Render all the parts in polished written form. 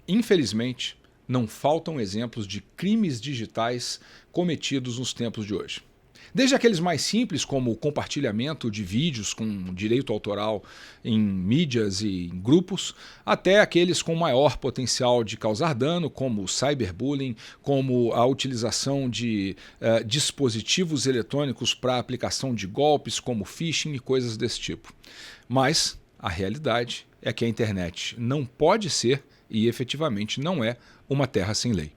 Infelizmente, não faltam exemplos de crimes digitais cometidos nos tempos de hoje. Desde aqueles mais simples, como o compartilhamento de vídeos com direito autoral em mídias e em grupos, até aqueles com maior potencial de causar dano, como o cyberbullying, como a utilização de dispositivos eletrônicos para aplicação de golpes, como phishing e coisas desse tipo. Mas a realidade é que a internet não pode ser e efetivamente não é uma terra sem lei.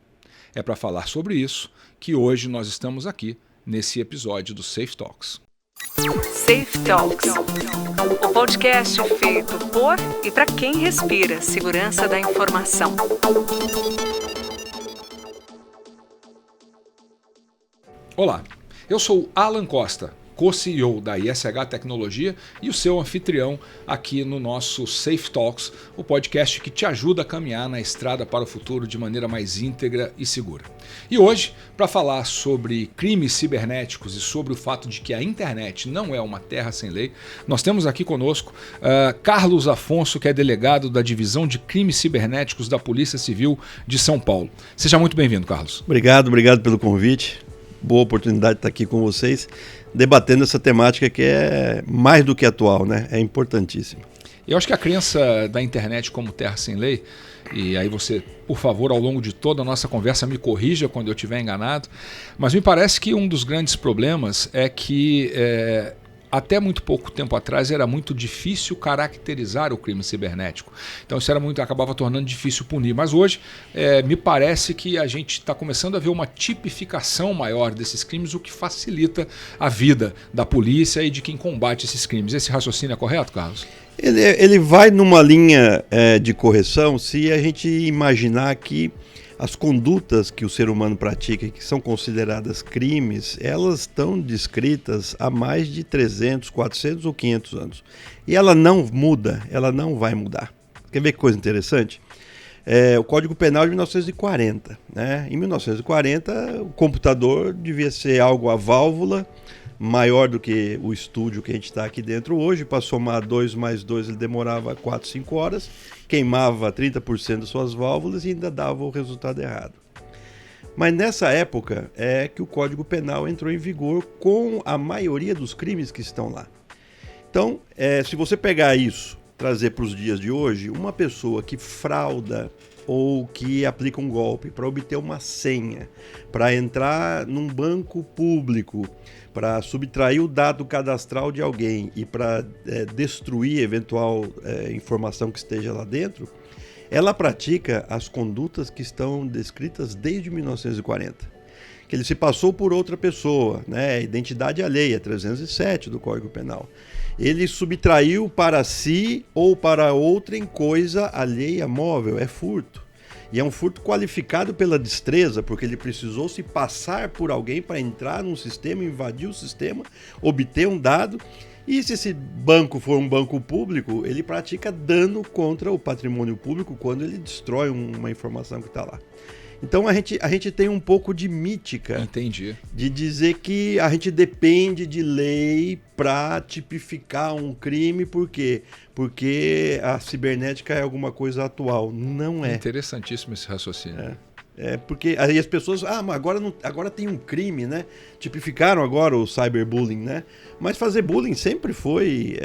É para falar sobre isso que hoje nós estamos aqui nesse episódio do Safe Talks. Safe Talks, o podcast feito por e para quem respira segurança da informação. Olá, eu sou Alan Costa, co-CEO da ISH Tecnologia e o seu anfitrião aqui no nosso Safe Talks, o podcast que te ajuda a caminhar na estrada para o futuro de maneira mais íntegra e segura. E hoje, para falar sobre crimes cibernéticos e sobre o fato de que a internet não é uma terra sem lei, nós temos aqui conosco Carlos Afonso, que é delegado da Divisão de Crimes Cibernéticos da Polícia Civil de São Paulo. Seja muito bem-vindo, Carlos. Obrigado pelo convite. Boa oportunidade de estar aqui com vocês, debatendo essa temática que é mais do que atual, né? É importantíssima. Eu acho que a crença da internet como terra sem lei, e aí você, por favor, ao longo de toda a nossa conversa me corrija quando eu estiver enganado, mas me parece que um dos grandes problemas é que até muito pouco tempo atrás era muito difícil caracterizar o crime cibernético. Então isso acabava tornando difícil punir. Mas hoje me parece que a gente está começando a ver uma tipificação maior desses crimes, o que facilita a vida da polícia e de quem combate esses crimes. Esse raciocínio é correto, Carlos? Ele vai numa linha de correção se a gente imaginar que as condutas que o ser humano pratica e que são consideradas crimes, elas estão descritas há mais de 300, 400 ou 500 anos. E ela não muda, ela não vai mudar. Quer ver que coisa interessante? O Código Penal de 1940. Né? Em 1940, o computador devia ser algo a válvula, maior do que o estúdio que a gente está aqui dentro hoje. Para somar 2 mais 2, ele demorava 4, 5 horas, queimava 30% das suas válvulas e ainda dava o resultado errado. Mas nessa época é que o Código Penal entrou em vigor com a maioria dos crimes que estão lá. Então, se você pegar isso, trazer para os dias de hoje, uma pessoa que frauda ou que aplica um golpe para obter uma senha, para entrar num banco público, para subtrair o dado cadastral de alguém e para destruir eventual informação que esteja lá dentro, ela pratica as condutas que estão descritas desde 1940. Que ele se passou por outra pessoa, né? Identidade alheia, 307 do Código Penal. Ele subtraiu para si ou para outrem coisa alheia móvel, é furto. E é um furto qualificado pela destreza, porque ele precisou se passar por alguém para entrar num sistema, invadir o sistema, obter um dado. E se esse banco for um banco público, ele pratica dano contra o patrimônio público quando ele destrói uma informação que está lá. Então a gente tem um pouco de mítica. Entendi. De dizer que a gente depende de lei para tipificar um crime, por quê? Porque a cibernética é alguma coisa atual. Não é. Interessantíssimo esse raciocínio. Porque aí as pessoas, mas agora tem um crime, né? Tipificaram agora o cyberbullying, né? Mas fazer bullying sempre foi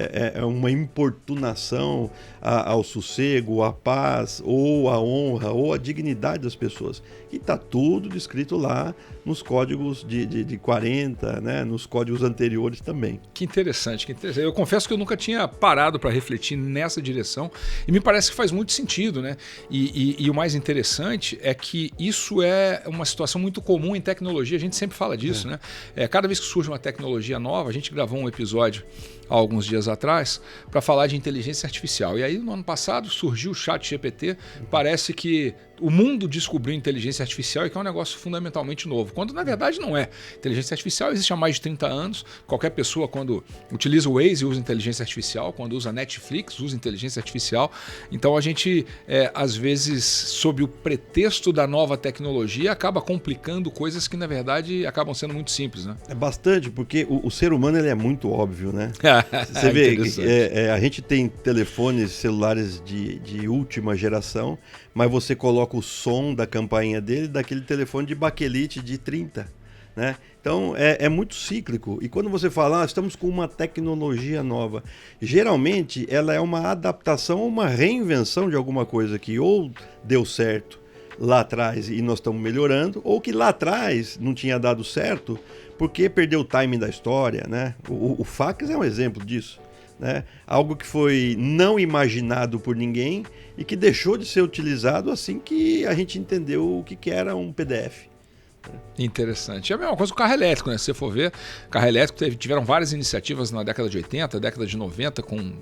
uma importunação ao sossego, à paz, ou à honra, ou à dignidade das pessoas. E está tudo descrito lá nos códigos de 40, né? Nos códigos anteriores também. Que interessante, que interessante. Eu confesso que eu nunca tinha parado para refletir nessa direção e me parece que faz muito sentido, né? E o mais interessante é que isso é uma situação muito comum em tecnologia, a gente sempre fala disso, né? Cada vez que surge uma tecnologia nova, a gente gravou um episódio há alguns dias atrás para falar de inteligência artificial. E aí, no ano passado, surgiu o ChatGPT. Parece que o mundo descobriu inteligência artificial e que é um negócio fundamentalmente novo, quando na verdade não é. Inteligência artificial existe há mais de 30 anos. Qualquer pessoa, quando utiliza o Waze, usa inteligência artificial. Quando usa Netflix, usa inteligência artificial. Então a gente, às vezes, sob o pretexto da nova tecnologia, acaba complicando coisas que na verdade acabam sendo muito simples, né? É bastante, porque o ser humano ele é muito óbvio, né? Você vê que a gente tem telefones celulares de última geração, mas você coloca o som da campainha dele daquele telefone de baquelite de 30, né? Então é muito cíclico. E quando você fala, estamos com uma tecnologia nova, geralmente ela é uma adaptação ou uma reinvenção de alguma coisa que ou deu certo lá atrás e nós estamos melhorando, ou que lá atrás não tinha dado certo porque perdeu o timing da história, né? O fax é um exemplo disso, né? Algo que foi não imaginado por ninguém e que deixou de ser utilizado assim que a gente entendeu o que era um PDF. Interessante. É a mesma coisa com o carro elétrico, né? Se você for ver, carro elétrico tiveram várias iniciativas na década de 80, década de 90, com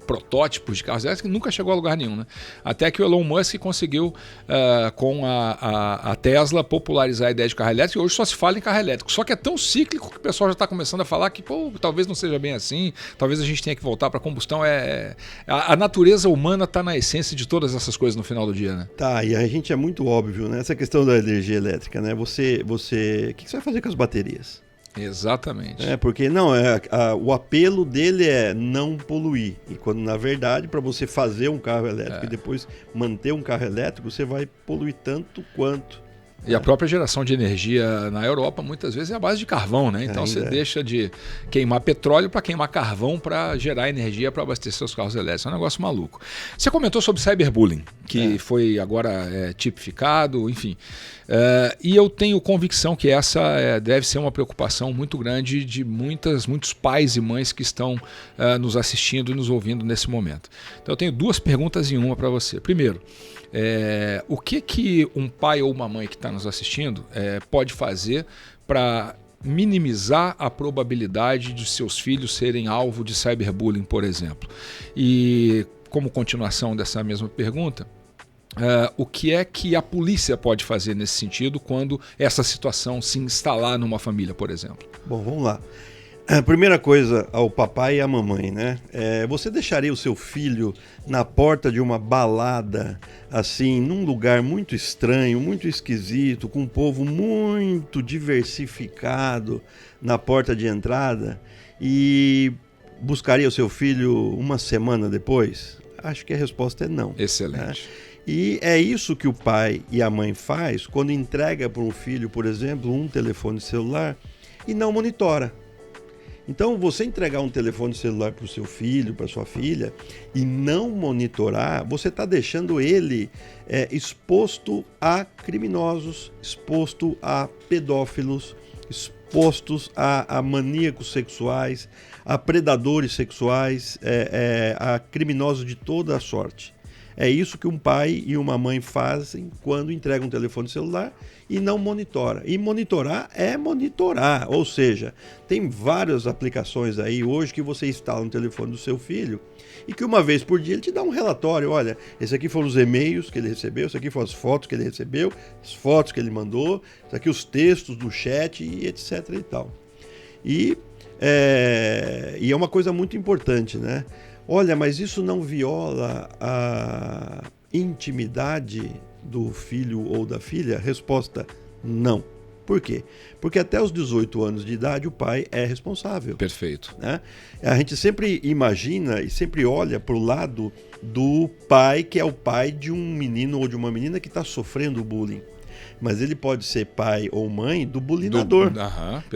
protótipos de carros elétricos que nunca chegou a lugar nenhum, né? Até que o Elon Musk conseguiu, com a Tesla, popularizar a ideia de carro elétrico, e hoje só se fala em carro elétrico. Só que é tão cíclico que o pessoal já está começando a falar que, talvez não seja bem assim, talvez a gente tenha que voltar para a combustão. A natureza humana está na essência de todas essas coisas no final do dia, né? Tá, e a gente é muito óbvio, né? Essa questão da energia elétrica, né? O que você vai fazer com as baterias? Exatamente. Porque o apelo dele é não poluir. E quando, na verdade, para você fazer um carro elétrico e depois manter um carro elétrico, você vai poluir tanto quanto. E a própria geração de energia na Europa muitas vezes é a base de carvão, né? Então você deixa de queimar petróleo para queimar carvão para gerar energia para abastecer os carros elétricos. É um negócio maluco. Você comentou sobre cyberbullying, que foi agora tipificado, enfim. E eu tenho convicção que essa deve ser uma preocupação muito grande de muitos pais e mães que estão nos assistindo e nos ouvindo nesse momento. Então eu tenho duas perguntas em uma para você. Primeiro, o que um pai ou uma mãe que está nos assistindo pode fazer para minimizar a probabilidade de seus filhos serem alvo de cyberbullying, por exemplo? E como continuação dessa mesma pergunta, o que é que a polícia pode fazer nesse sentido quando essa situação se instalar numa família, por exemplo? Bom, vamos lá. A primeira coisa ao papai e à mamãe, né? Você deixaria o seu filho na porta de uma balada, assim, num lugar muito estranho, muito esquisito, com um povo muito diversificado na porta de entrada e buscaria o seu filho uma semana depois? Acho que a resposta é não. Excelente. E é isso que o pai e a mãe faz quando entrega para um filho, por exemplo, um telefone celular e não monitora. Então, você entregar um telefone celular para o seu filho, para sua filha, e não monitorar, você está deixando ele exposto a criminosos, exposto a pedófilos, expostos a maníacos sexuais, a predadores sexuais, a criminosos de toda a sorte. É isso que um pai e uma mãe fazem quando entregam um telefone celular e não monitora. E monitorar é monitorar, ou seja, tem várias aplicações aí hoje que você instala no telefone do seu filho e que uma vez por dia ele te dá um relatório. Olha, esse aqui foram os e-mails que ele recebeu, esse aqui foram as fotos que ele recebeu, as fotos que ele mandou, esse aqui os textos do chat e etc e tal. E é uma coisa muito importante, né? Olha, mas isso não viola a intimidade do filho ou da filha? Resposta, não. Por quê? Porque até os 18 anos de idade o pai é responsável. Perfeito. Né? A gente sempre imagina e sempre olha para o lado do pai, que é o pai de um menino ou de uma menina que está sofrendo bullying. Mas ele pode ser pai ou mãe do bulinador,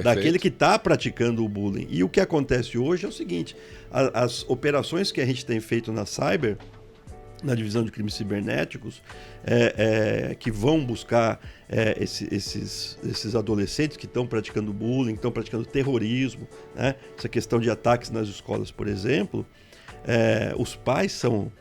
daquele que está praticando o bullying. E o que acontece hoje é o seguinte, as operações que a gente tem feito na Cyber, na divisão de crimes cibernéticos, que vão buscar esses adolescentes que estão praticando bullying, que estão praticando terrorismo, né? Essa questão de ataques nas escolas, por exemplo, os pais são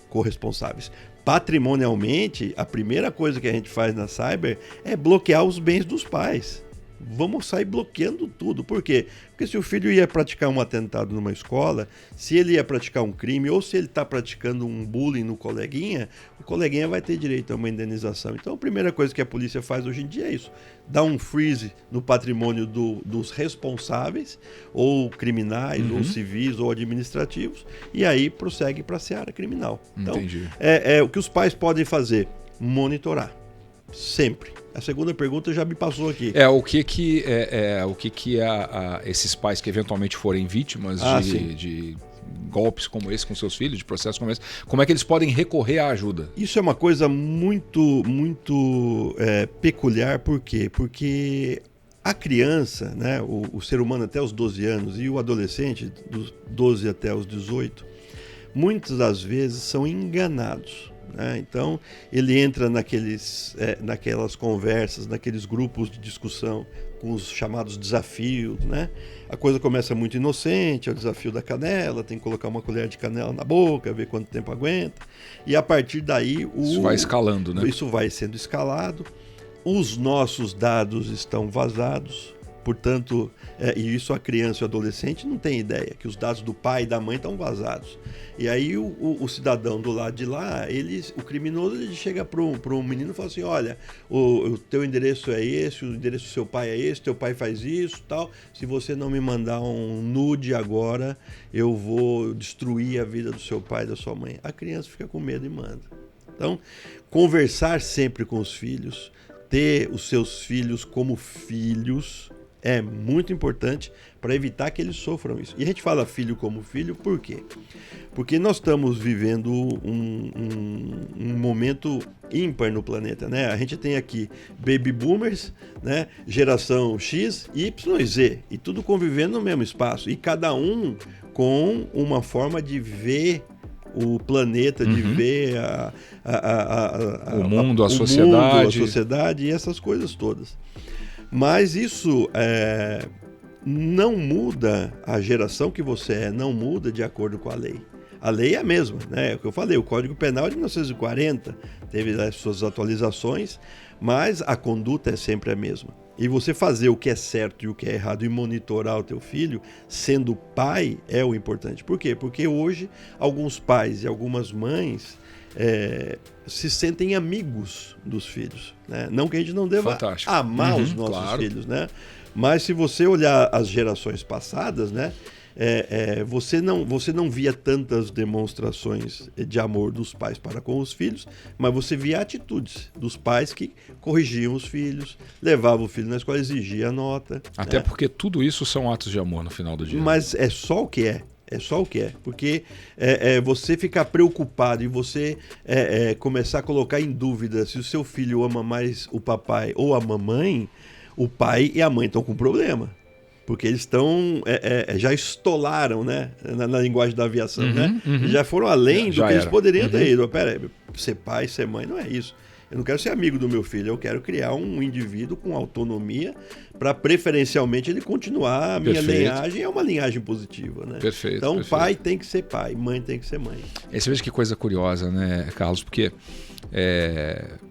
corresponsáveis. Patrimonialmente, a primeira coisa que a gente faz na Cyber é bloquear os bens dos pais. Vamos sair bloqueando tudo. Por quê? Porque se o filho ia praticar um atentado numa escola, se ele ia praticar um crime ou se ele está praticando um bullying no coleguinha, o coleguinha vai ter direito a uma indenização. Então a primeira coisa que a polícia faz hoje em dia é isso. Dá um freeze no patrimônio dos responsáveis, ou criminais, ou civis, ou administrativos, e aí prossegue para a seara criminal. Então, entendi. O que os pais podem fazer? Monitorar. Sempre. A segunda pergunta já me passou aqui. O que esses pais que eventualmente forem vítimas de golpes como esse com seus filhos, de processos como esse, como é que eles podem recorrer à ajuda? Isso é uma coisa muito peculiar, por quê? Porque a criança, né, o ser humano até os 12 anos e o adolescente dos 12 até os 18, muitas das vezes são enganados. Então, ele entra naquelas conversas, naqueles grupos de discussão com os chamados desafios, né? A coisa começa muito inocente, é o desafio da canela, tem que colocar uma colher de canela na boca, ver quanto tempo aguenta. E a partir daí... Isso vai escalando, né? Isso vai sendo escalado. Os nossos dados estão vazados. Portanto, e isso a criança e o adolescente não tem ideia, que os dados do pai e da mãe estão vazados. E aí o cidadão do lado de lá, o criminoso, ele chega para um menino e fala assim, olha, o teu endereço é esse, o endereço do seu pai é esse, teu pai faz isso, tal. Se você não me mandar um nude agora, eu vou destruir a vida do seu pai e da sua mãe. A criança fica com medo e manda. Então, conversar sempre com os filhos, ter os seus filhos como filhos, é muito importante para evitar que eles sofram isso. E a gente fala filho como filho, por quê? Porque nós estamos vivendo um momento ímpar no planeta, né? A gente tem aqui baby boomers, né? Geração X, Y e Z, e tudo convivendo no mesmo espaço, e cada um com uma forma de ver o planeta, de ver o mundo, a sociedade e essas coisas todas. Mas isso não muda a geração que você é, não muda de acordo com a lei. A lei é a mesma, né? É o que eu falei, o Código Penal é de 1940, teve as suas atualizações, mas a conduta é sempre a mesma. E você fazer o que é certo e o que é errado e monitorar o teu filho, sendo pai, é o importante. Por quê? Porque hoje alguns pais e algumas mães se sentem amigos dos filhos, né? Não que a gente não deva amar os nossos filhos, né? Mas se você olhar as gerações passadas, né? Você não via tantas demonstrações de amor dos pais para com os filhos, mas você via atitudes dos pais que corrigiam os filhos, levavam o filho na escola, exigiam a nota. Até porque tudo isso são atos de amor no final do dia. Mas é só o que é. É só o que é, porque você ficar preocupado e você começar a colocar em dúvida se o seu filho ama mais o papai ou a mamãe, o pai e a mãe estão com problema. Porque eles estão já estolaram, né, na linguagem da aviação, né? Já foram além do que eles poderiam ter ido. Pera, ser pai, ser mãe, não é isso. Eu não quero ser amigo do meu filho, eu quero criar um indivíduo com autonomia para, preferencialmente, ele continuar a minha linhagem, é uma linhagem positiva, né? Perfeito. Então, pai tem que ser pai, mãe tem que ser mãe. Aí você veja que coisa curiosa, né, Carlos? Porque,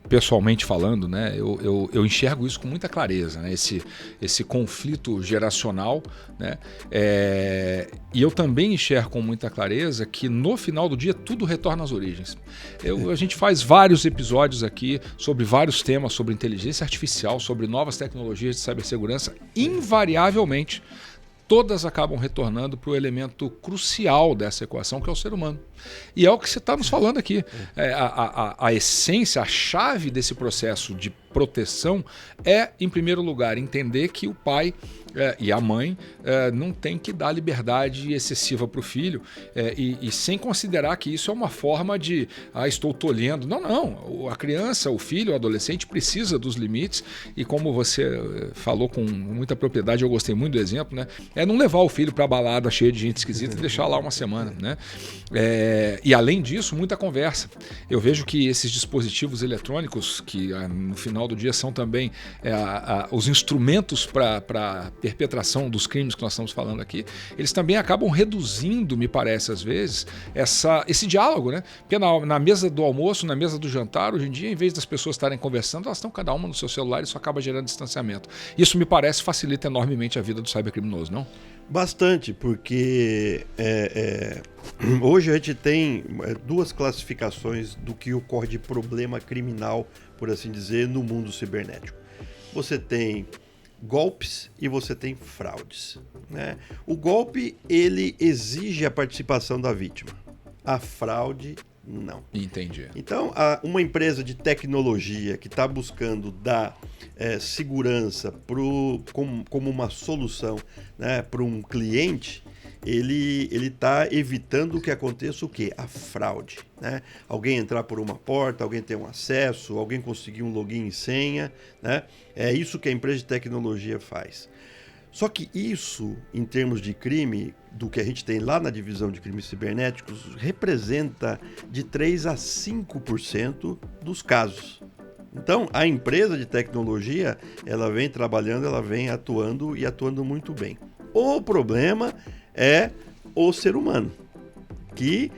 pessoalmente falando, né, eu enxergo isso com muita clareza, né? Esse conflito geracional, né? E eu também enxergo com muita clareza que, no final do dia, tudo retorna às origens. A gente faz vários episódios aqui sobre vários temas, sobre inteligência artificial, sobre novas tecnologias de cibersegurança. Invariavelmente, todas acabam retornando para o elemento crucial dessa equação, que é o ser humano. E é o que você está nos falando aqui. A essência, a chave desse processo de proteção é, em primeiro lugar, entender que o pai e a mãe não tem que dar liberdade excessiva para o filho e sem considerar que isso é uma forma de estou tolhendo. Não. A criança, o filho, o adolescente precisa dos limites e, como você falou com muita propriedade, eu gostei muito do exemplo, né? Não levar o filho para a balada cheia de gente esquisita e deixar lá uma semana, né? E além disso, muita conversa. Eu vejo que esses dispositivos eletrônicos, que no final do dia são também os instrumentos para perpetração dos crimes que nós estamos falando aqui, eles também acabam reduzindo, me parece às vezes, esse diálogo, né? Porque na mesa do almoço, na mesa do jantar, hoje em dia, em vez das pessoas estarem conversando, elas estão cada uma no seu celular e isso acaba gerando distanciamento. Isso, me parece, facilita enormemente a vida do cybercriminoso, não? Bastante, porque hoje a gente tem duas classificações do que ocorre de problema criminal, por assim dizer, no mundo cibernético. Você tem golpes e você tem fraudes, né? O golpe, ele exige a participação da vítima. A fraude Não. Entendi. Então, uma empresa de tecnologia que está buscando dar segurança como uma solução, né, para um cliente, ele está evitando que aconteça o quê? A fraude. Né? Alguém entrar por uma porta, alguém ter um acesso, alguém conseguir um login e senha. Né? É isso que a empresa de tecnologia faz. Só que isso, em termos de crime, do que a gente tem lá na divisão de crimes cibernéticos, representa de 3 a 5% dos casos. Então, a empresa de tecnologia, ela vem trabalhando, ela vem atuando e atuando muito bem. O problema é o ser humano, que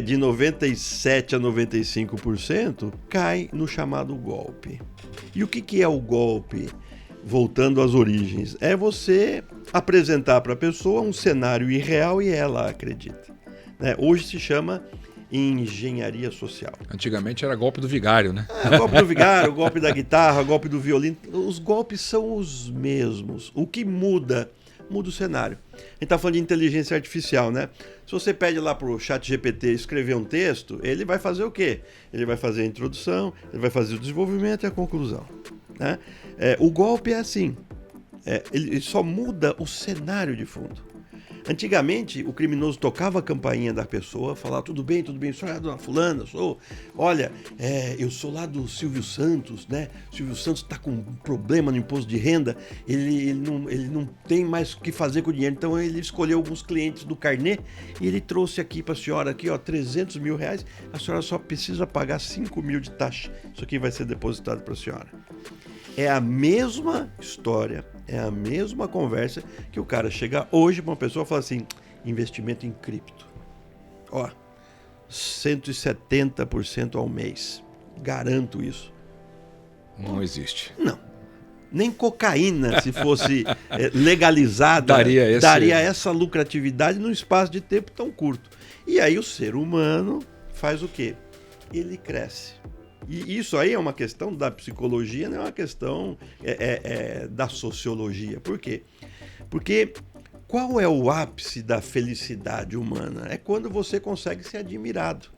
de 97% a 95% cai no chamado golpe. E o que é o golpe? Voltando às origens, é você apresentar para a pessoa um cenário irreal e ela acredita. Né? Hoje se chama engenharia social. Antigamente era golpe do vigário, né? Golpe do vigário, golpe da guitarra, golpe do violino. Os golpes são os mesmos. O que muda o cenário. A gente está falando de inteligência artificial, né? Se você pede lá para o ChatGPT escrever um texto, ele vai fazer o quê? Ele vai fazer a introdução, ele vai fazer o desenvolvimento e a conclusão. Né? O golpe é assim. Ele só muda o cenário de fundo. Antigamente, o criminoso tocava a campainha da pessoa, falava, tudo bem, o senhor é dona fulana, eu sou lá do Silvio Santos, né? O Silvio Santos está com um problema no imposto de renda, ele não tem mais o que fazer com o dinheiro, então ele escolheu alguns clientes do carnê e ele trouxe aqui para a senhora, aqui, 300 mil reais, a senhora só precisa pagar 5 mil de taxa, isso aqui vai ser depositado para a senhora. É a mesma história, é a mesma conversa que o cara chega hoje para uma pessoa e fala assim, investimento em cripto. 170% ao mês. Garanto isso. Não existe. Não. Nem cocaína, se fosse legalizada, daria essa lucratividade num espaço de tempo tão curto. E aí o ser humano faz o quê? Ele cresce. E isso aí é uma questão da psicologia, não é uma questão da sociologia. Por quê? Porque qual é o ápice da felicidade humana? É quando você consegue ser admirado.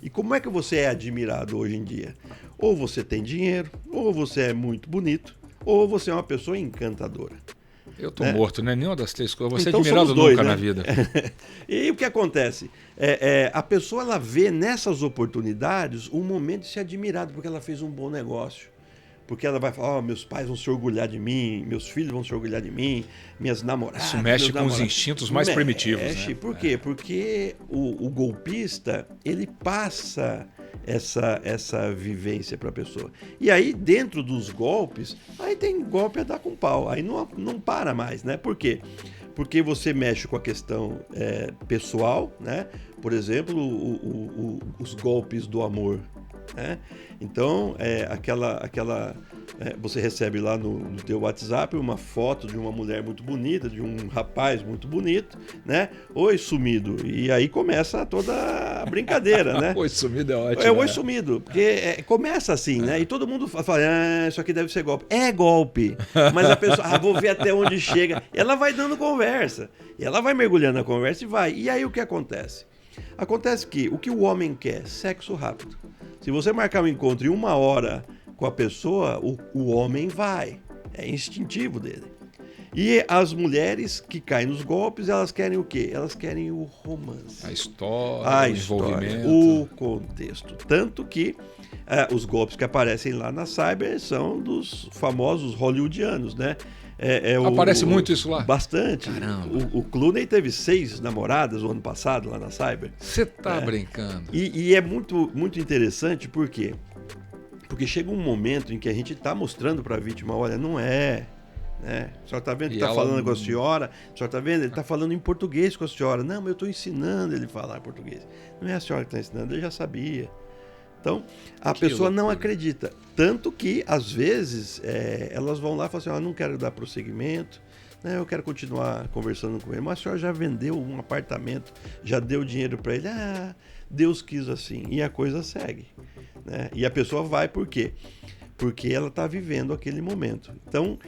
E como é que você é admirado hoje em dia? Ou você tem dinheiro, ou você é muito bonito, ou você é uma pessoa encantadora. Eu tô morto, né? Nenhuma das três coisas. Você então, é admirado dois, nunca, né? na vida. E o que acontece? A pessoa ela vê nessas oportunidades um momento de ser admirado, porque ela fez um bom negócio. Porque ela vai falar, meus pais vão se orgulhar de mim, meus filhos vão se orgulhar de mim, minhas namoradas. Isso mexe com os instintos mais primitivos. Né? Por quê? Porque o golpista, ele passa essa vivência para a pessoa. E aí, dentro dos golpes, aí tem golpe a dar com pau. Aí não para mais, né? Por quê? Porque você mexe com a questão pessoal, né? Por exemplo, os golpes do amor. Né? Então, você recebe lá no teu WhatsApp uma foto de uma mulher muito bonita, de um rapaz muito bonito, né? Oi, sumido. E aí começa toda a brincadeira, né? Oi, sumido é ótimo. Oi, sumido. Porque começa assim, né? E todo mundo fala, isso aqui deve ser golpe. É golpe. Mas a pessoa, vou ver até onde chega. E ela vai dando conversa. E ela vai mergulhando na conversa e vai. E aí o que acontece? Acontece que o que o homem quer? Sexo rápido. Se você marcar um encontro em 1 hora com a pessoa, o homem vai. É instintivo dele. E as mulheres que caem nos golpes, elas querem o quê? Elas querem o romance. A história, o envolvimento. O contexto. Tanto que os golpes que aparecem lá na Cyber são dos famosos hollywoodianos, né? Aparece muito isso lá? Bastante. Caramba. O Clooney teve 6 namoradas no ano passado lá na Cyber. Você tá brincando. E é muito, muito interessante, por quê? Porque chega um momento em que a gente está mostrando para a vítima, olha, não é... Né? A senhora está vendo que está falando com a senhora? A senhora está vendo? Ele está falando em português com a senhora. Não, mas eu estou ensinando ele a falar português. Não é a senhora que está ensinando, ele já sabia. Então, a pessoa não acredita. Tanto que, às vezes, elas vão lá e falam assim, não quero dar prosseguimento, né? Eu quero continuar conversando com ele. Mas a senhora já vendeu um apartamento, já deu dinheiro para ele. Deus quis assim. E a coisa segue. Né? E a pessoa vai por quê? Porque ela está vivendo aquele momento. Então,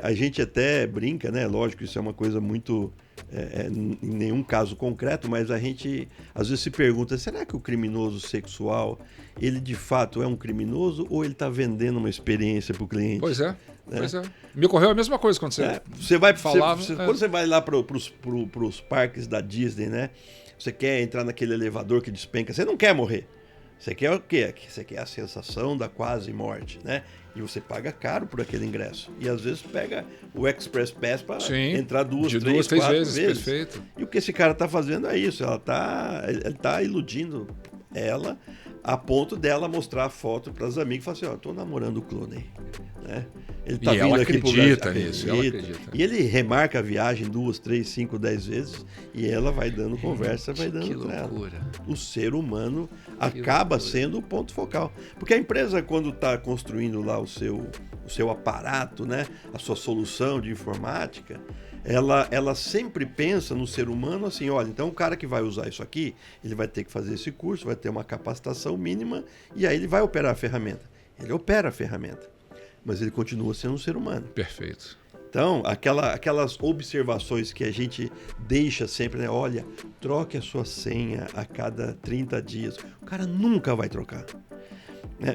a gente até brinca, né? Lógico, isso é uma coisa muito em nenhum caso concreto, mas a gente às vezes se pergunta, será que o criminoso sexual, ele de fato é um criminoso ou ele está vendendo uma experiência para o cliente? Pois é. Pois é. Me ocorreu a mesma coisa quando você falava. Quando você vai lá para os parques da Disney, né? Você quer entrar naquele elevador que despenca, você não quer morrer. Você quer o quê? Você quer a sensação da quase morte, né? E você paga caro por aquele ingresso. E às vezes pega o Express Pass para entrar duas, três vezes. Perfeito. E o que esse cara está fazendo é isso. Ele tá iludindo ela a ponto dela mostrar a foto para as amigas e falar assim, ó, tô namorando o Clooney, né? Ele tá e vindo ela aqui acredita nisso, ela acredita. E ele remarca a viagem 2, 3, 5, 10 vezes e ela vai dando conversa, vai dando para ela. O ser humano acaba sendo o ponto focal. Porque a empresa, quando está construindo lá o seu aparato, né, a sua solução de informática, ela sempre pensa no ser humano assim, olha, então o cara que vai usar isso aqui, ele vai ter que fazer esse curso, vai ter uma capacitação mínima e aí ele vai operar a ferramenta. Ele opera a ferramenta, mas ele continua sendo um ser humano. Perfeito. Então, aquelas observações que a gente deixa sempre, né? Olha, troque a sua senha a cada 30 dias. O cara nunca vai trocar.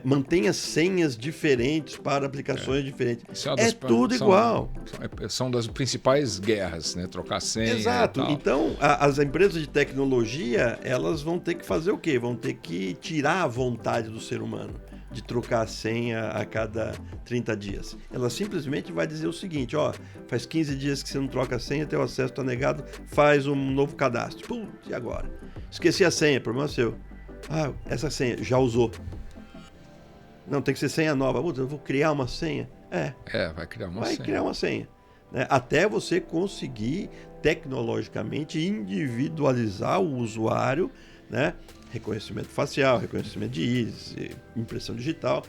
Mantenha senhas diferentes para aplicações diferentes. Tudo igual. São das principais guerras, né? Trocar senha. Exato. Então, as empresas de tecnologia, elas vão ter que fazer o quê? Vão ter que tirar a vontade do ser humano de trocar a senha a cada 30 dias. Ela simplesmente vai dizer o seguinte, ó, faz 15 dias que você não troca a senha, teu acesso está negado, faz um novo cadastro. Putz, e agora? Esqueci a senha, problema seu. Ah, essa senha, já usou. Não, tem que ser senha nova. Eu vou criar uma senha? Vai criar uma senha. Vai criar uma senha. Né? Até você conseguir tecnologicamente individualizar o usuário, né? Reconhecimento facial, reconhecimento de íris, impressão digital,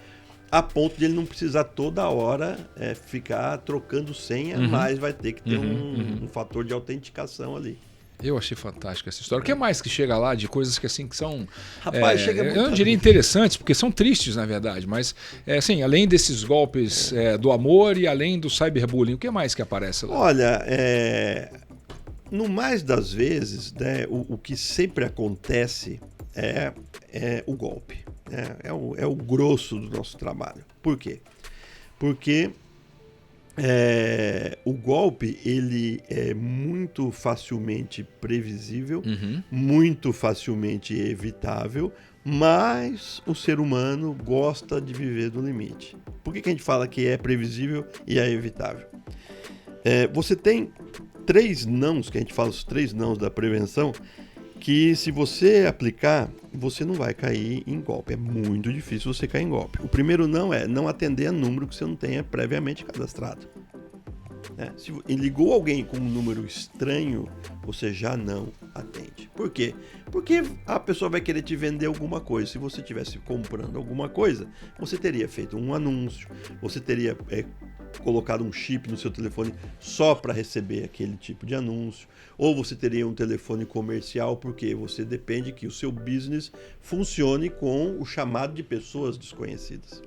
a ponto de ele não precisar toda hora ficar trocando senha, mas vai ter que ter um fator de autenticação ali. Eu achei fantástica essa história. O que mais que chega lá de coisas que assim que são... Rapaz, chega muito... Eu não diria interessantes, porque são tristes, na verdade, mas assim, além desses golpes do amor e além do cyberbullying, o que mais que aparece lá? Olha, no mais das vezes, né, o que sempre acontece é o golpe. É o grosso do nosso trabalho. Por quê? Porque o golpe ele é muito facilmente previsível, muito facilmente evitável, mas o ser humano gosta de viver no limite. Por que a gente fala que é previsível e é evitável? Você tem 3 nãos, que a gente fala os 3 nãos da prevenção, que se você aplicar, você não vai cair em golpe. É muito difícil você cair em golpe. O primeiro não é não atender a número que você não tenha previamente cadastrado. Se ligou alguém com um número estranho, você já não atende. Por quê? Porque a pessoa vai querer te vender alguma coisa. Se você estivesse comprando alguma coisa, você teria feito um anúncio, você teria colocado um chip no seu telefone só para receber aquele tipo de anúncio, ou você teria um telefone comercial, porque você depende que o seu business funcione com o chamado de pessoas desconhecidas.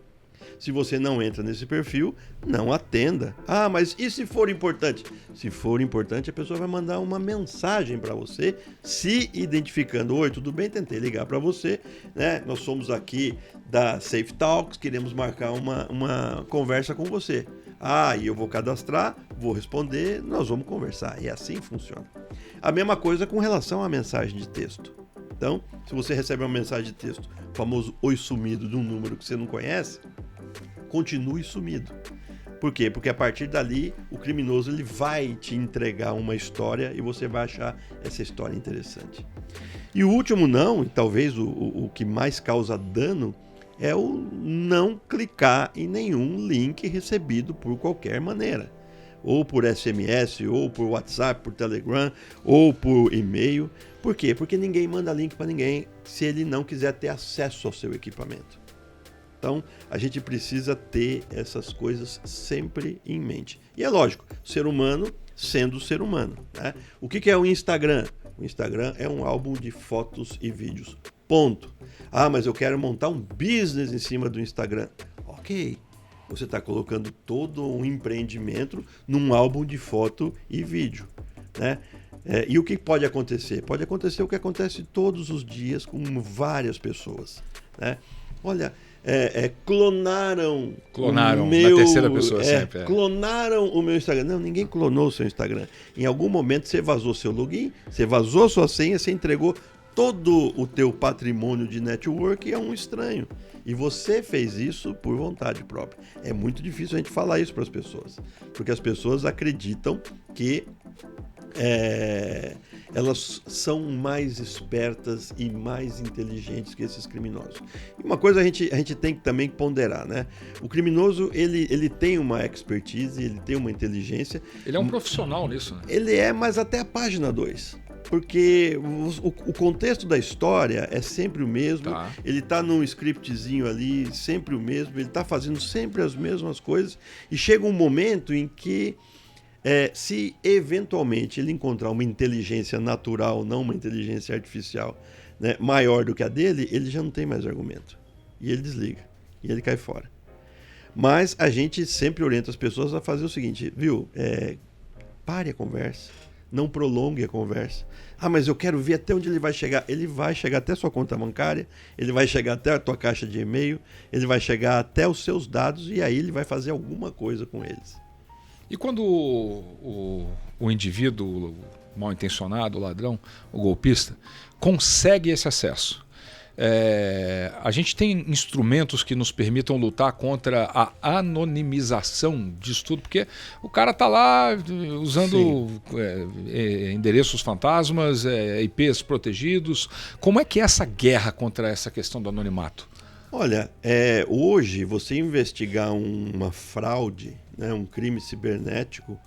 Se você não entra nesse perfil, não atenda. Ah, mas e se for importante? Se for importante, a pessoa vai mandar uma mensagem para você, se identificando. Oi, tudo bem? Tentei ligar para você, né? Nós somos aqui da Safe Talks, queremos marcar uma conversa com você. Ah, e eu vou cadastrar, vou responder, nós vamos conversar. E assim funciona. A mesma coisa com relação à mensagem de texto. Então, se você recebe uma mensagem de texto, o famoso oi sumido de um número que você não conhece, continue sumido. Por quê? Porque a partir dali, o criminoso ele vai te entregar uma história e você vai achar essa história interessante. E o último não, e talvez o que mais causa dano, é o não clicar em nenhum link recebido por qualquer maneira. Ou por SMS, ou por WhatsApp, por Telegram, ou por e-mail. Por quê? Porque ninguém manda link para ninguém se ele não quiser ter acesso ao seu equipamento. Então, a gente precisa ter essas coisas sempre em mente. E é lógico, ser humano sendo ser humano, né? O que é o Instagram? O Instagram é um álbum de fotos e vídeos. Ponto. Ah, mas eu quero montar um business em cima do Instagram. Ok. Você está colocando todo um empreendimento num álbum de foto e vídeo, né? E o que pode acontecer? Pode acontecer o que acontece todos os dias com várias pessoas, né? Olha, clonaram Clonaram, o meu, na terceira pessoa sempre. Clonaram o meu Instagram. Não, ninguém clonou o seu Instagram. Em algum momento você vazou seu login, você vazou sua senha, você entregou todo o teu patrimônio de network a um estranho. E você fez isso por vontade própria. É muito difícil a gente falar isso para as pessoas, porque as pessoas acreditam que elas são mais espertas e mais inteligentes que esses criminosos. E uma coisa a gente tem que também ponderar, né? O criminoso, ele tem uma expertise, ele tem uma inteligência. Ele é um profissional nisso, né? Ele mas até a página 2. Porque o contexto da história é sempre o mesmo, Ele está num scriptzinho ali, sempre o mesmo, ele está fazendo sempre as mesmas coisas, e chega um momento em que se eventualmente ele encontrar uma inteligência natural, não uma inteligência artificial, né, maior do que a dele, ele já não tem mais argumento. E ele desliga. E ele cai fora. Mas a gente sempre orienta as pessoas a fazer o seguinte, viu? Pare a conversa. Não prolongue a conversa. Mas eu quero ver até onde ele vai chegar. Ele vai chegar até a sua conta bancária, ele vai chegar até a tua caixa de e-mail, ele vai chegar até os seus dados e aí ele vai fazer alguma coisa com eles. E quando o indivíduo mal intencionado, o ladrão, o golpista, consegue esse acesso, a gente tem instrumentos que nos permitam lutar contra a anonimização disso tudo, porque o cara está lá usando endereços fantasmas, IPs protegidos. Como é que é essa guerra contra essa questão do anonimato? Olha, hoje você investigar uma fraude, né, um crime cibernético,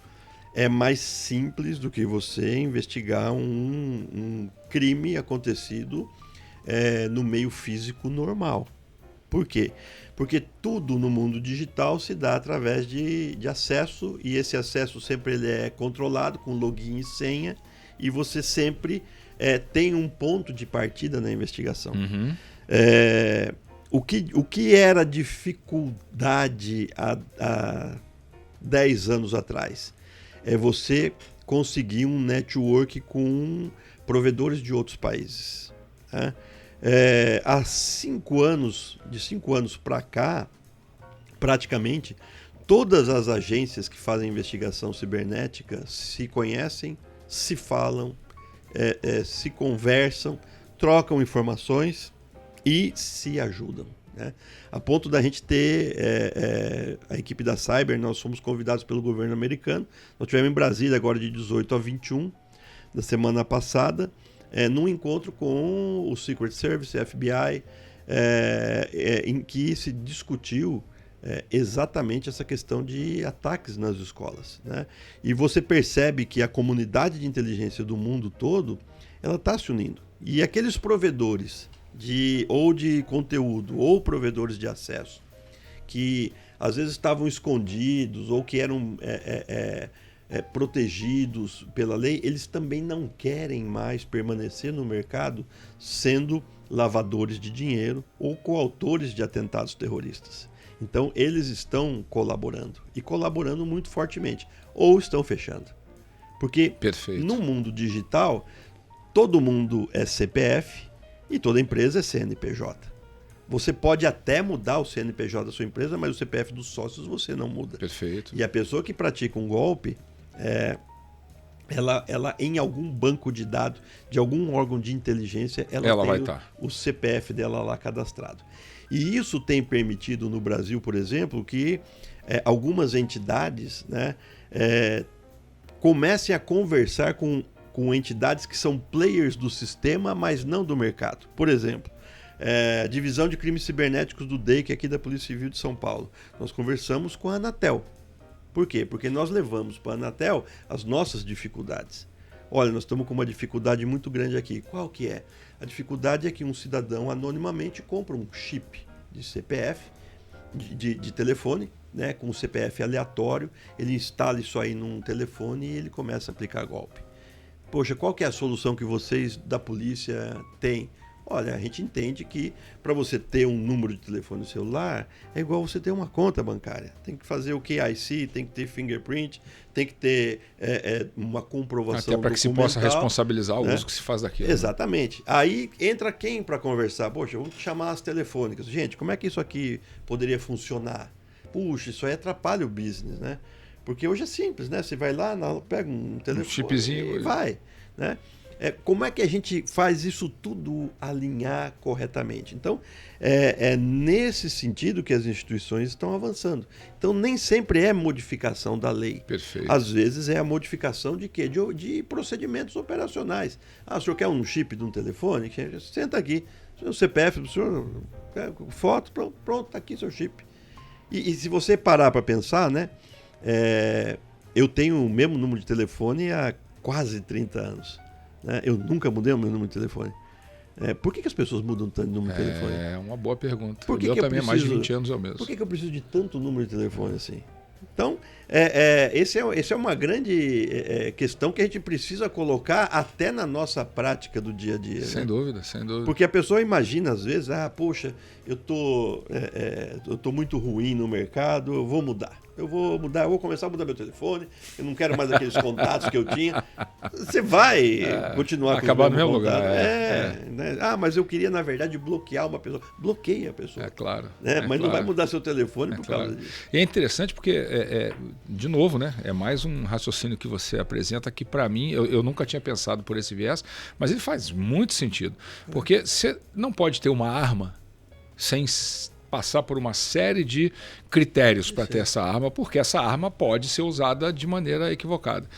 é mais simples do que você investigar um crime acontecido no meio físico normal. Por quê? Porque tudo no mundo digital se dá através de acesso, e esse acesso sempre ele é controlado com login e senha, e você sempre tem um ponto de partida na investigação. Uhum. O que era dificuldade há 10 anos atrás é você conseguir um network com provedores de outros países. Né? Há 5 anos, de 5 anos para cá, praticamente todas as agências que fazem investigação cibernética se conhecem, se falam, se conversam, trocam informações e se ajudam, né? A ponto da gente ter a equipe da Cyber, nós fomos convidados pelo governo americano, nós tivemos em Brasília agora de 18 a 21 da semana passada, num encontro com o Secret Service, FBI, em que se discutiu exatamente essa questão de ataques nas escolas, né? E você percebe que a comunidade de inteligência do mundo todo, ela está se unindo. E aqueles provedores ou de conteúdo ou provedores de acesso que às vezes estavam escondidos ou que eram protegidos pela lei, eles também não querem mais permanecer no mercado sendo lavadores de dinheiro ou coautores de atentados terroristas. Então eles estão colaborando e colaborando muito fortemente, ou estão fechando. Porque no mundo digital todo mundo é CPF e toda empresa é CNPJ. Você pode até mudar o CNPJ da sua empresa, mas o CPF dos sócios você não muda. Perfeito. E a pessoa que pratica um golpe, ela em algum banco de dados, de algum órgão de inteligência, ela tem o CPF dela lá cadastrado. E isso tem permitido no Brasil, por exemplo, que algumas entidades, né, comecem a conversar com entidades que são players do sistema, mas não do mercado. Por exemplo, Divisão de Crimes Cibernéticos do DEIC aqui da Polícia Civil de São Paulo. Nós conversamos com a Anatel. Por quê? Porque nós levamos para a Anatel as nossas dificuldades. Olha, nós estamos com uma dificuldade muito grande aqui. Qual que é? A dificuldade é que um cidadão anonimamente compra um chip de CPF, de telefone, né, com um CPF aleatório, ele instala isso aí num telefone e ele começa a aplicar golpe. Poxa, qual que é a solução que vocês da polícia têm? Olha, a gente entende que para você ter um número de telefone celular é igual você ter uma conta bancária. Tem que fazer o KYC, tem que ter fingerprint, tem que ter uma comprovação até para que se possa responsabilizar o uso que se faz daquilo. Exatamente. Aí entra quem para conversar? Poxa, vamos chamar as telefônicas. Gente, como é que isso aqui poderia funcionar? Puxa, isso aí atrapalha o business, né? Porque hoje é simples, né? Você vai lá, pega um telefone chipzinho e vai, né? Como é que a gente faz isso tudo alinhar corretamente? Então, é nesse sentido que as instituições estão avançando. Então, nem sempre é modificação da lei. Perfeito. Às vezes é a modificação de quê? De procedimentos operacionais. O senhor quer um chip de um telefone? Senta aqui. O CPF do senhor, foto, pronto, está aqui seu chip. E se você parar para pensar, né? Eu tenho o mesmo número de telefone há quase 30 anos. Né? Eu nunca mudei o meu número de telefone. Por que as pessoas mudam tanto de número de telefone? É uma boa pergunta. Por que eu que também, há mais de 20 anos eu mesmo. Por que eu preciso de tanto número de telefone assim? Então, esse é uma grande questão que a gente precisa colocar até na nossa prática do dia a dia. Sem dúvida, sem dúvida. Porque a pessoa imagina, às vezes, poxa, eu tô muito ruim no mercado, eu vou mudar. Eu vou começar a mudar meu telefone, eu não quero mais aqueles contatos que eu tinha. Você vai continuar acabar com no mesmo contato. lugar. Né? Mas eu queria, na verdade, bloquear uma pessoa. Bloqueia a pessoa. É claro. Né? Mas não vai mudar seu telefone por causa disso. E é interessante porque, de novo, né, é mais um raciocínio que você apresenta que, para mim, eu nunca tinha pensado por esse viés, mas ele faz muito sentido. Porque você não pode ter uma arma sem passar por uma série de critérios para ter essa arma, porque essa arma pode ser usada de maneira equivocada.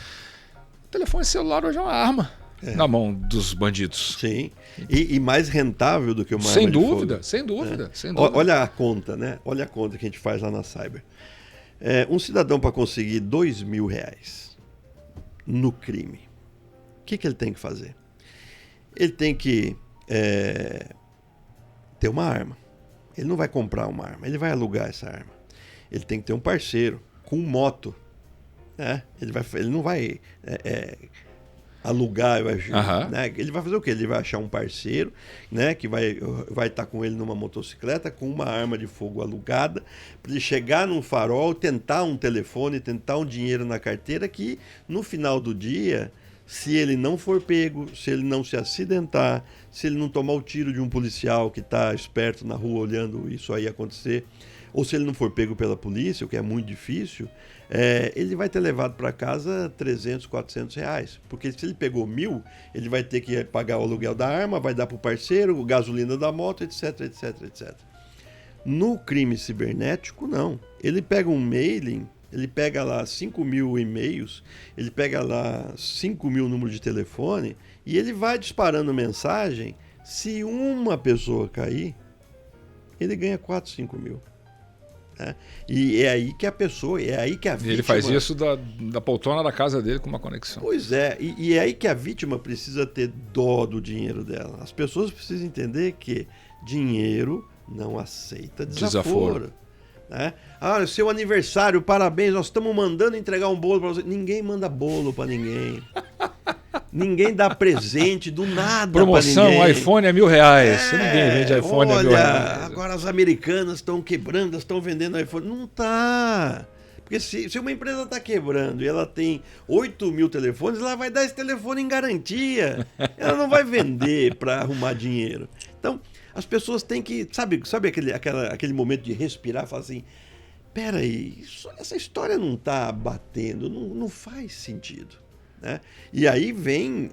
O telefone celular hoje é uma arma na mão dos bandidos. Sim, e mais rentável do que uma sem arma dúvida, de fogo. Sem dúvida, sem dúvida. Olha a conta, né? Olha a conta que a gente faz lá na Cyber. Um cidadão para conseguir R$2.000 no crime, o que ele tem que fazer? Ele tem que ter uma arma. Ele não vai comprar uma arma, ele vai alugar essa arma. Ele tem que ter um parceiro com moto. Né? Ele não vai alugar, né? Ele vai fazer o quê? Ele vai achar um parceiro, né? Que vai estar com ele numa motocicleta com uma arma de fogo alugada, para ele chegar num farol, tentar um telefone, tentar um dinheiro na carteira, que no final do dia, se ele não for pego, se ele não se acidentar, se ele não tomar o tiro de um policial que está esperto na rua olhando isso aí acontecer, ou se ele não for pego pela polícia, o que é muito difícil, ele vai ter levado para casa R$300, R$400. Porque se ele pegou 1.000, ele vai ter que pagar o aluguel da arma, vai dar para o parceiro, gasolina da moto, etc, etc, etc. No crime cibernético, não. Ele pega um mailing, ele pega lá 5.000 e-mails, ele pega lá 5.000 números de telefone e ele vai disparando mensagem. Se uma pessoa cair, ele ganha 4, 5.000. Né? E é aí que a pessoa, é aí que a vítima... Ele faz isso da poltrona da casa dele com uma conexão. Pois é, e é aí que a vítima precisa ter dó do dinheiro dela. As pessoas precisam entender que dinheiro não aceita desaforo. Né? Seu aniversário, parabéns, nós estamos mandando entregar um bolo para você. Ninguém manda bolo para ninguém. Ninguém dá presente do nada. Promoção, iPhone é R$1.000. Ninguém vende iPhone olha, R$1.000. Agora as americanas estão quebrando, estão vendendo iPhone. Não tá. Porque se uma empresa está quebrando e ela tem 8.000 telefones, ela vai dar esse telefone em garantia. Ela não vai vender para arrumar dinheiro. Então, as pessoas têm que, sabe aquele momento de respirar e falar assim, peraí, essa história não está batendo, não faz sentido. Né? E aí vem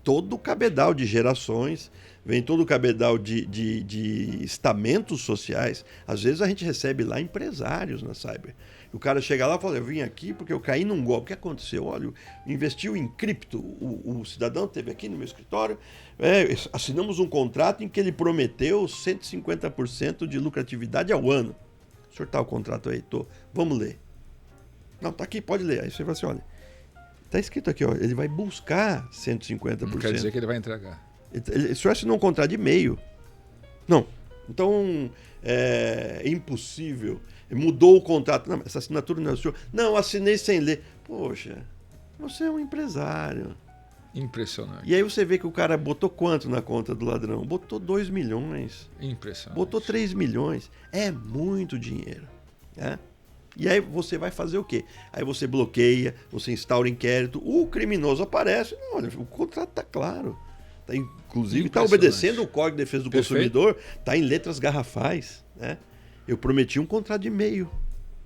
todo o cabedal de gerações, vem todo o cabedal de estamentos sociais. Às vezes a gente recebe lá empresários na Cyber. O cara chega lá e fala, eu vim aqui porque eu caí num golpe. O que aconteceu? Olha, investiu em cripto. O cidadão esteve aqui no meu escritório, assinamos um contrato em que ele prometeu 150% de lucratividade ao ano. O senhor está o contrato aí? Tô. Vamos ler. Não, tá aqui, pode ler. Aí você vai assim, olha, tá escrito aqui, ó, ele vai buscar 150%. Não quer dizer que ele vai entregar. O senhor assinou um contrato de e-mail. Não. Então, é impossível. Mudou o contrato. Não, essa assinatura não é o senhor. Não, assinei sem ler. Poxa, você é um empresário. Impressionante. E aí você vê que o cara botou quanto na conta do ladrão? Botou 2 milhões. Impressionante. Botou 3 milhões. É muito dinheiro. Né? E aí você vai fazer o quê? Aí você bloqueia, você instaura inquérito, o criminoso aparece. Olha, o contrato está claro. Inclusive está obedecendo o Código de Defesa do Consumidor, está em letras garrafais. Né? Eu prometi um contrato de e-mail.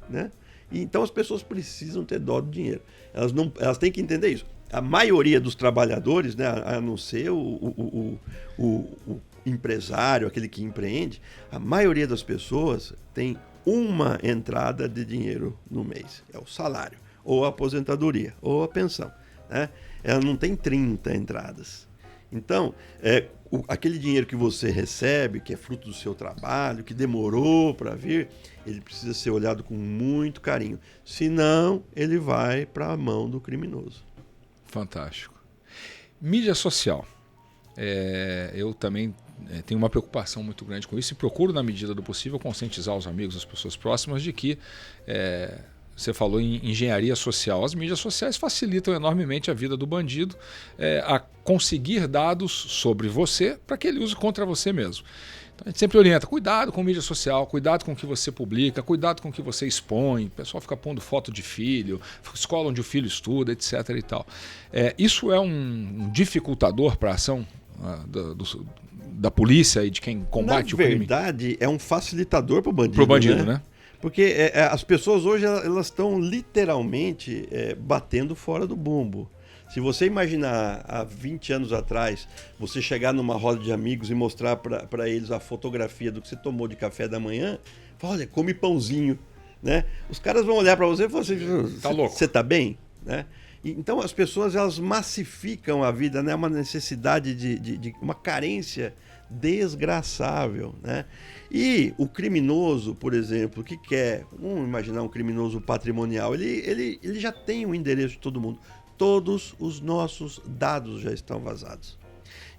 Né? E então as pessoas precisam ter dó do dinheiro. Elas têm que entender isso. A maioria dos trabalhadores, né, a não ser o empresário, aquele que empreende, a maioria das pessoas tem uma entrada de dinheiro no mês. É o salário, ou a aposentadoria, ou a pensão. Né? Ela não tem 30 entradas. Então, aquele dinheiro que você recebe, que é fruto do seu trabalho, que demorou para vir, ele precisa ser olhado com muito carinho. Senão, ele vai para a mão do criminoso. Fantástico. Mídia social. Eu também tenho uma preocupação muito grande com isso e procuro, na medida do possível, conscientizar os amigos, as pessoas próximas, de que você falou em engenharia social. As mídias sociais facilitam enormemente a vida do bandido a conseguir dados sobre você para que ele use contra você mesmo. Então a gente sempre orienta, cuidado com mídia social, cuidado com o que você publica, cuidado com o que você expõe. O pessoal fica pondo foto de filho, escola onde o filho estuda, etc. e tal. Isso é um dificultador para a ação da polícia e de quem combate o crime? Na verdade, é um facilitador para o bandido. Para o bandido, né? Porque as pessoas hoje elas estão literalmente batendo fora do bumbo. Se você imaginar há 20 anos atrás, você chegar numa roda de amigos e mostrar para eles a fotografia do que você tomou de café da manhã, fala, olha, come pãozinho. Né? Os caras vão olhar para você e falar assim, tá louco. Você está bem? Né? Então as pessoas elas massificam a vida, né? Uma necessidade de uma carência desgraçável, né? E o criminoso, por exemplo, que quer, vamos imaginar um criminoso patrimonial, ele já tem o endereço de todo mundo. Todos os nossos dados já estão vazados.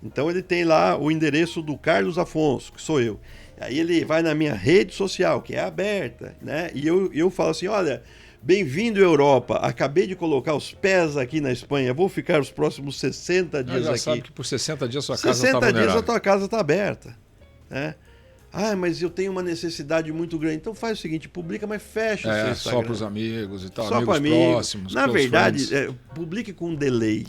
Então ele tem lá o endereço do Carlos Afonso, que sou eu. Aí ele vai na minha rede social, que é aberta, né? E eu falo assim, olha, bem-vindo à Europa, acabei de colocar os pés aqui na Espanha, vou ficar os próximos 60 dias já aqui. Sabe que por 60 dias sua casa está 60 vulnerável. dias a tua casa está aberta. Né? Ah, mas eu tenho uma necessidade muito grande. Então faz o seguinte, publica, mas fecha o seu Instagram. Só para os amigos e tal, só amigos próximos. Na verdade, publique com um delay.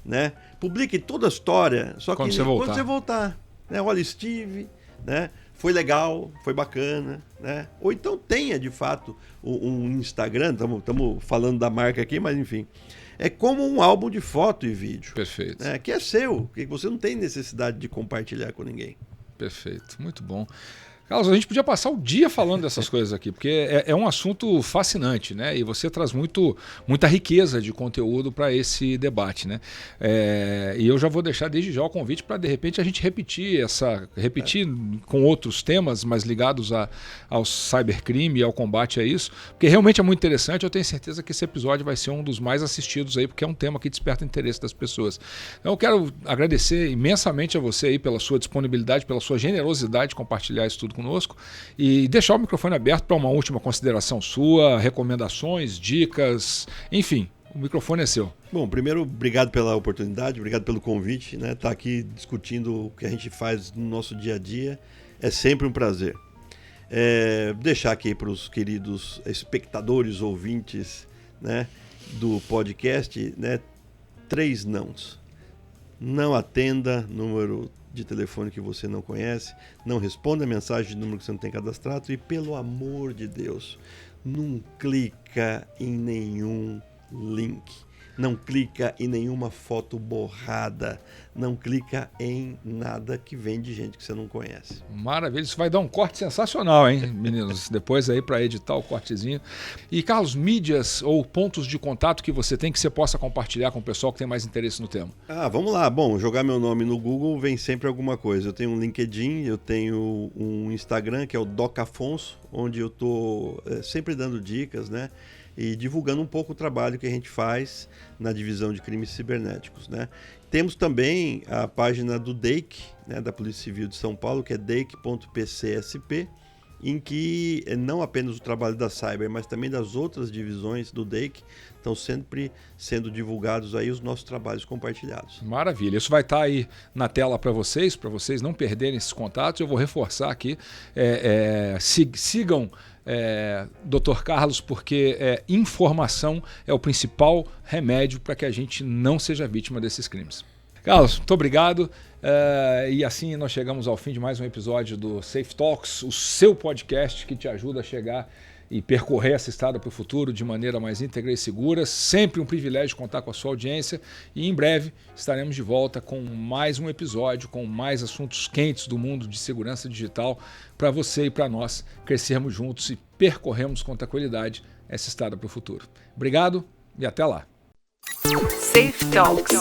Né? Publique toda a história, só quando que você voltar. Né? Olha, Steve, né? Foi legal, foi bacana. Né? Ou então tenha, de fato, um Instagram, estamos falando da marca aqui, mas enfim. É como um álbum de foto e vídeo. Perfeito. Né? Que é seu, que você não tem necessidade de compartilhar com ninguém. Perfeito, muito bom. Carlos, a gente podia passar o dia falando dessas coisas aqui, porque é um assunto fascinante, né? E você traz muita riqueza de conteúdo para esse debate, né? E eu já vou deixar desde já o convite para, de repente, a gente repetir com outros temas mais ligados ao cybercrime e ao combate a isso, porque realmente é muito interessante. Eu tenho certeza que esse episódio vai ser um dos mais assistidos aí, porque é um tema que desperta o interesse das pessoas. Então eu quero agradecer imensamente a você aí pela sua disponibilidade, pela sua generosidade de compartilhar isso tudo conosco e deixar o microfone aberto para uma última consideração sua, recomendações, dicas, enfim, o microfone é seu. Bom, primeiro, obrigado pela oportunidade, obrigado pelo convite, né? Estar aqui discutindo o que a gente faz no nosso dia a dia é sempre um prazer. Deixar aqui para os queridos espectadores, ouvintes, né, do podcast, né, 3 nãos. Não atenda número de telefone que você não conhece, não responda a mensagem de número que você não tem cadastrado e, pelo amor de Deus, não clica em nenhum link, não clica em nenhuma foto borrada, não clica em nada que vem de gente que você não conhece. Maravilha, isso vai dar um corte sensacional, hein, meninos? Depois aí para editar o cortezinho. E, Carlos, mídias ou pontos de contato que você tem que você possa compartilhar com o pessoal que tem mais interesse no tema? Vamos lá. Bom, jogar meu nome no Google vem sempre alguma coisa. Eu tenho um LinkedIn, eu tenho um Instagram que é o Doc Afonso, onde eu estou sempre dando dicas, né? E divulgando um pouco o trabalho que a gente faz na divisão de crimes cibernéticos, né? Temos também a página do DEIC, né, da Polícia Civil de São Paulo, que é deic.pcsp, em que não apenas o trabalho da Cyber, mas também das outras divisões do DEIC estão sempre sendo divulgados aí os nossos trabalhos compartilhados. Maravilha, isso vai estar aí na tela para vocês não perderem esses contatos. Eu vou reforçar aqui, sigam Dr. Carlos, porque informação é o principal remédio para que a gente não seja vítima desses crimes. Carlos, muito obrigado. E assim nós chegamos ao fim de mais um episódio do Safe Talks, o seu podcast que te ajuda a chegar e percorrer essa estrada para o futuro de maneira mais íntegra e segura. Sempre um privilégio contar com a sua audiência e em breve estaremos de volta com mais um episódio, com mais assuntos quentes do mundo de segurança digital para você e para nós crescermos juntos e percorrermos com tranquilidade essa estrada para o futuro. Obrigado e até lá. Safe Talks,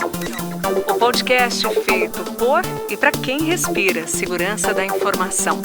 o podcast feito por e para quem respira segurança da informação.